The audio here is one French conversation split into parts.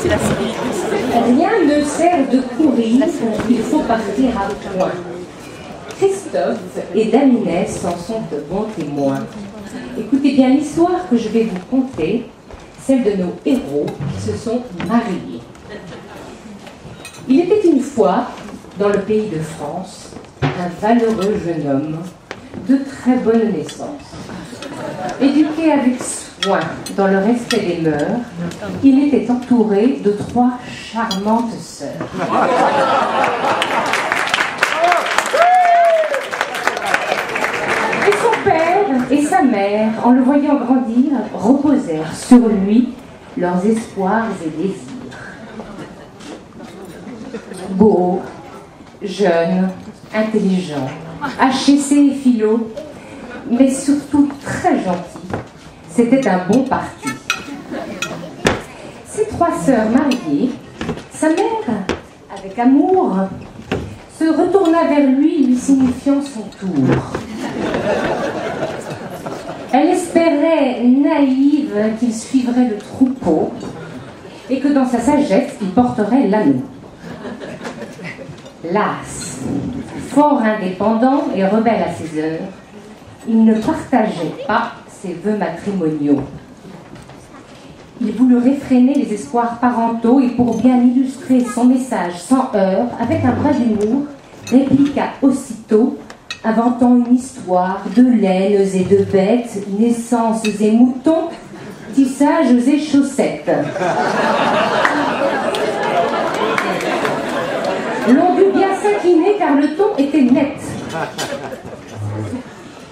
Rien ne sert de courir, il faut partir à point. Christophe et Dame Inès en sont de bons témoins. Écoutez bien l'histoire que je vais vous conter, celle de nos héros qui se sont mariés. Il était une fois, dans le pays de France, un valeureux jeune homme de très bonne naissance. Éduqué avec soin dans le respect des mœurs, il était entouré de 3 charmantes sœurs. Et son père et sa mère, en le voyant grandir, reposèrent sur lui leurs espoirs et désirs. Beau, jeune, intelligent, HEC et philo, mais surtout très gentil, c'était un bon parti. Ses 3 sœurs mariées, sa mère, avec amour, se retourna vers lui signifiant son tour. Elle espérait, naïve, qu'il suivrait le troupeau et que dans sa sagesse, il porterait l'anneau. Las, fort indépendant et rebelle à ses heures, il ne partageait pas ses vœux matrimoniaux. Il voulut réfréner les espoirs parentaux et pour bien illustrer son message sans heurts, avec un bras d'humour, répliqua aussitôt, inventant une histoire de laines et de bêtes, naissances et moutons, tissages et chaussettes. L'on dut bien s'incliner car le ton était net.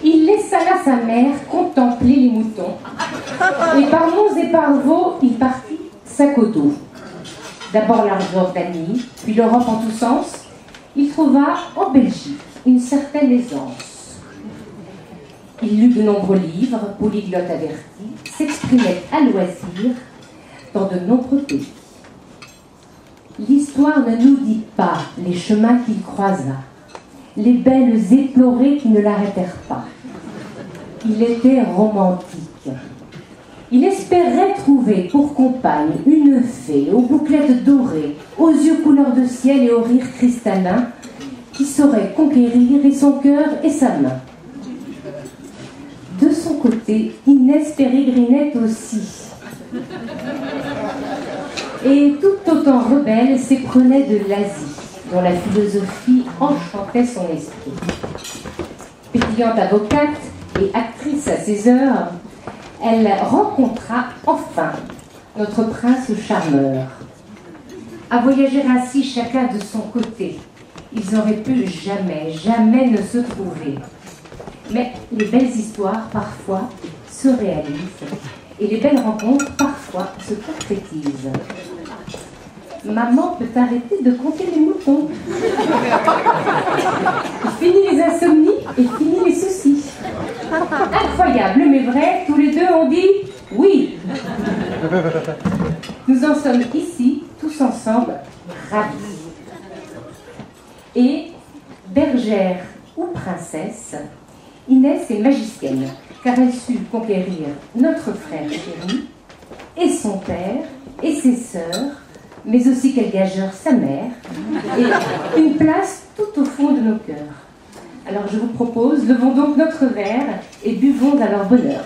Il laissa là sa mère contempler les moutons. Et par monts et par veaux, il partit sac au dos. D'abord la Jordanie, puis l'Europe en tous sens. Il trouva en Belgique une certaine aisance. Il lut de nombreux livres, polyglotte averti, s'exprimait à loisir dans de nombreux pays. L'histoire ne nous dit pas les chemins qu'il croisa, les belles éplorées qui ne l'arrêtèrent pas. Il était romantique. Il espérait trouver pour compagne une fée aux bouclettes dorées, aux yeux couleur de ciel et au rire cristallin, qui saurait conquérir et son cœur et sa main. De son côté, Inès pérégrinait aussi. Et tout autant rebelle s'éprenait de l'Asie, dont la philosophie enchantait son esprit. Pétillante avocate et actrice à ses heures, elle rencontra enfin notre prince charmeur. À voyager ainsi chacun de son côté, ils auraient pu jamais ne se trouver. Mais les belles histoires parfois se réalisent et les belles rencontres parfois se concrétisent. Maman peut arrêter de compter les moutons. Fini les insomnies et fini les soucis. Incroyable mais vrai, tous les deux ont dit oui. Nous en sommes ici, tous ensemble, ravis. Et, bergère ou princesse, Inès est magicienne, car elle sut conquérir notre frère chéri, et son père, et ses sœurs, mais aussi qu'elle gageur sa mère, et une place tout au fond de nos cœurs. Alors je vous propose, levons donc notre verre et buvons à leur bonheur.